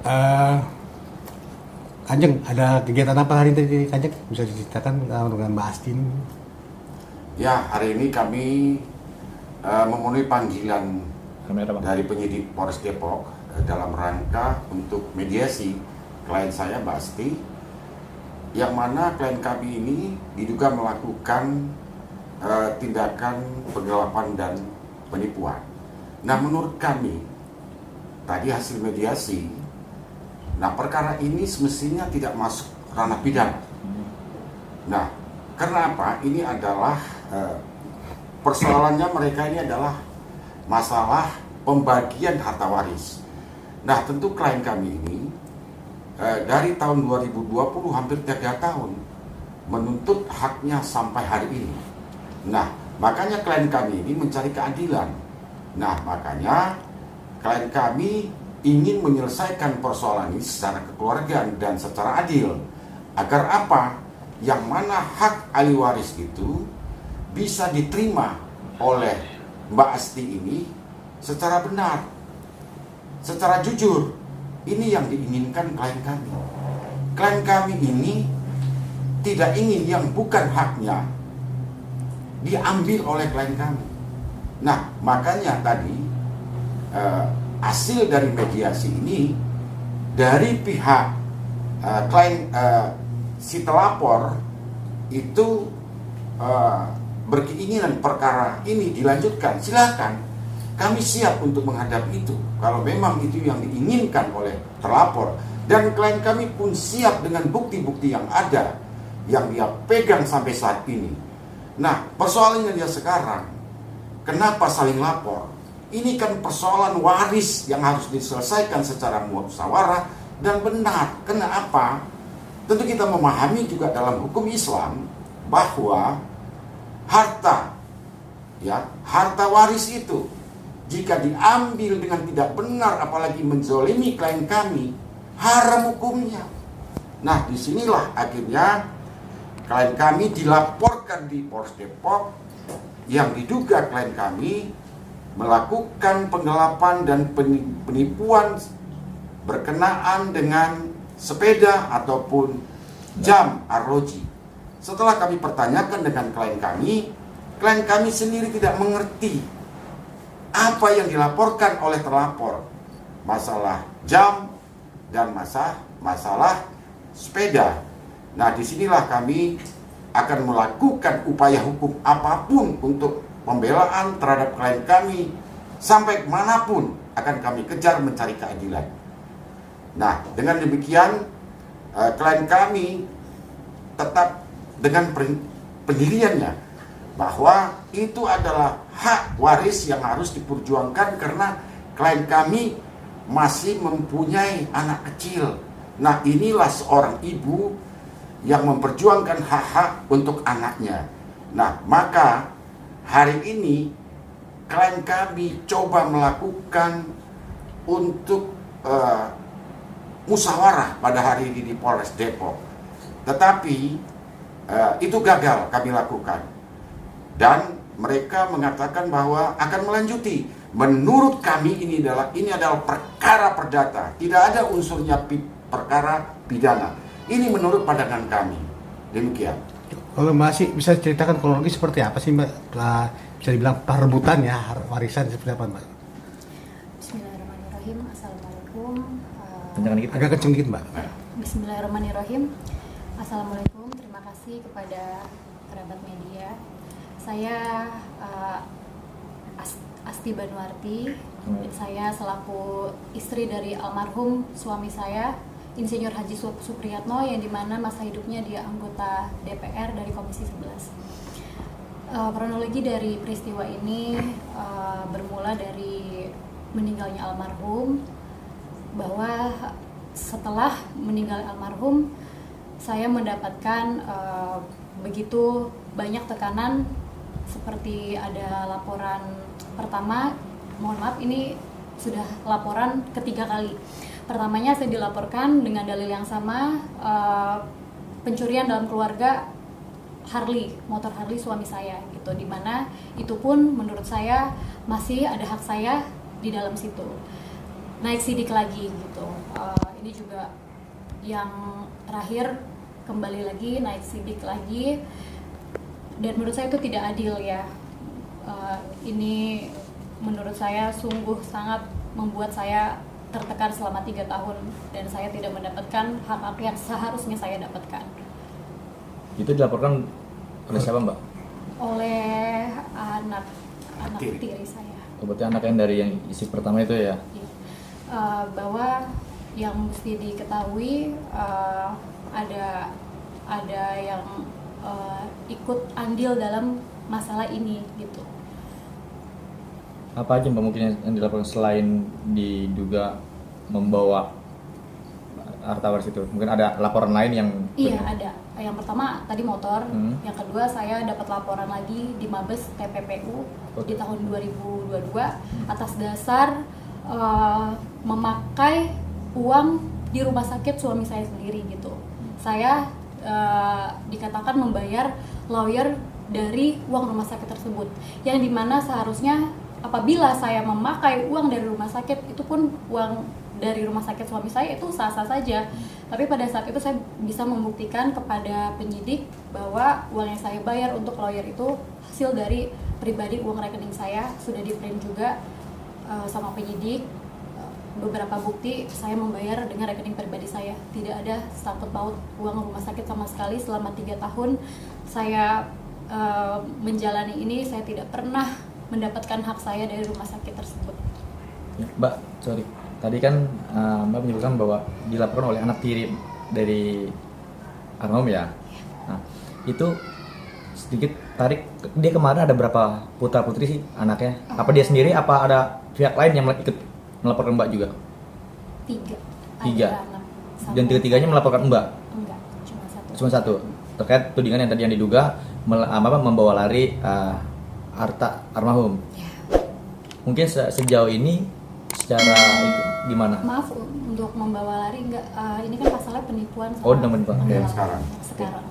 Eh, Kanjeng, ada kegiatan apa hari ini Kanjeng? Bisa diceritakan dengan Mbak Asti ini? Ya, hari ini kami memenuhi panggilan Kamera bang. dari penyidik Polres Depok dalam rangka untuk mediasi klien saya Mbak Asti, yang mana klien kami ini diduga melakukan tindakan penggelapan dan penipuan. Nah, menurut kami tadi hasil mediasi, nah perkara ini semestinya tidak masuk ranah pidana. Nah, karena apa? Ini adalah persoalannya mereka ini adalah masalah pembagian harta waris. Nah, tentu klien kami ini dari tahun 2020 hampir 3 tahun menuntut haknya sampai hari ini. Nah, makanya klien kami ini mencari keadilan. Nah, makanya klien kami ingin menyelesaikan persoalan ini secara kekeluargaan dan secara adil. Agar apa? Yang mana hak ahli waris itu bisa diterima oleh Mbak Asti ini secara benar, secara jujur. Ini yang diinginkan klien kami. Klien kami ini tidak ingin yang bukan haknya diambil oleh klien kami. Nah, makanya tadi hasil dari mediasi ini dari pihak klien si telapor itu berkeinginan perkara ini dilanjutkan, silakan, kami siap untuk menghadapi itu kalau memang itu yang diinginkan oleh terlapor, dan klien kami pun siap dengan bukti-bukti yang ada yang dia pegang sampai saat ini. Nah, persoalannya dia sekarang, kenapa saling lapor? Ini kan persoalan waris yang harus diselesaikan secara musyawarah dan benar. Kenapa? Tentu kita memahami juga dalam hukum Islam bahwa harta waris itu jika diambil dengan tidak benar, apalagi menzolimi klien kami, haram hukumnya. Nah, disinilah akhirnya klien kami dilaporkan di Polres Depok yang diduga klien kami melakukan penggelapan dan penipuan berkenaan dengan sepeda ataupun jam arloji. Setelah kami pertanyakan dengan klien kami sendiri tidak mengerti apa yang dilaporkan oleh terlapor, masalah jam dan masalah sepeda. Nah, disinilah kami akan melakukan upaya hukum apapun untuk pembelaan terhadap klien kami, sampai manapun akan kami kejar mencari keadilan. Nah, dengan demikian klien kami tetap dengan pendiriannya bahwa itu adalah hak waris yang harus diperjuangkan karena klien kami masih mempunyai anak kecil. Nah, inilah seorang ibu yang memperjuangkan hak-hak untuk anaknya. Nah, maka hari ini klien kami coba melakukan untuk musyawarah pada hari ini di Polres Depok, tetapi itu gagal kami lakukan, dan mereka mengatakan bahwa akan melanjuti. Menurut kami ini adalah perkara perdata, tidak ada unsurnya perkara pidana. Ini menurut pandangan kami. Demikian. Kalau masih bisa ceritakan kronologi seperti apa sih Mbak? Bisa dibilang perebutan ya warisan seperti apa Mbak? Bismillahirrahmanirrahim. Assalamualaikum. Agak kenceng dikit Mbak. Bismillahirrahmanirrahim. Assalamualaikum. Terima kasih kepada kerabat media. Saya Asti Banuarti. Saya selaku istri dari almarhum suami saya, Insinyur Haji Supriyatno, yang dimana masa hidupnya dia anggota DPR dari Komisi 11. Kronologi dari peristiwa ini bermula dari meninggalnya almarhum, bahwa setelah meninggal almarhum saya mendapatkan begitu banyak tekanan, seperti ada laporan pertama, mohon maaf ini sudah laporan ketiga kali. Pertamanya saya dilaporkan dengan dalil yang sama, pencurian dalam keluarga motor Harley suami saya gitu, dimana itu pun menurut saya masih ada hak saya di dalam situ. naik sidik lagi gitu. Ini juga yang terakhir kembali lagi naik sidik lagi, dan menurut saya itu tidak adil ya. Ini menurut saya sungguh sangat membuat saya tertekan selama 3 tahun dan saya tidak mendapatkan hak-hak yang seharusnya saya dapatkan. Iya. Itu dilaporkan oleh siapa, Mbak? Oleh anak Tiri. tiri saya. Berarti anak yang dari yang isi pertama itu ya? Iya. Bahwa yang mesti diketahui ada yang ikut andil dalam masalah ini gitu. Apa aja Mbak mungkin yang dilaporkan selain diduga membawa harta waris itu? Mungkin ada laporan lain yang Iya ada. Yang pertama tadi motor, Hmm. yang kedua saya dapat laporan lagi di Mabes TPPU di tahun 2022 atas dasar memakai uang di rumah sakit suami saya sendiri gitu. Saya dikatakan membayar lawyer dari uang rumah sakit tersebut, yang dimana seharusnya apabila saya memakai uang dari rumah sakit, itu pun uang dari rumah sakit suami saya itu sah-sah saja. Tapi pada saat itu saya bisa membuktikan kepada penyidik bahwa uang yang saya bayar untuk lawyer itu hasil dari pribadi, uang rekening saya sudah di-print juga sama penyidik. Beberapa bukti saya membayar dengan rekening pribadi saya. Tidak ada sangkut paut uang rumah sakit sama sekali. Selama 3 tahun saya menjalani ini, saya tidak pernah mendapatkan hak saya dari rumah sakit tersebut. Ya, Mbak, sorry. Tadi kan Mbak menyebutkan bahwa dilaporkan oleh anak tiri dari almarhum ya. Nah, itu sedikit tarik, dia kemarin ada berapa putra putri sih anaknya? Apa dia sendiri? Apa ada pihak lain yang ikut melaporkan Mbak juga? 3. Tiga. Ada anak. Dan tiga-tiganya melaporkan Mbak? Enggak, cuma 1. Cuma satu. Terkait tudingan yang tadi yang diduga membawa lari harta almarhum. Ya. Mungkin sejauh ini secara itu gimana? Maaf untuk membawa lari enggak, ini kan pasalnya penipuan sama Oh, udah penipuan. sama Sekarang. sekarang.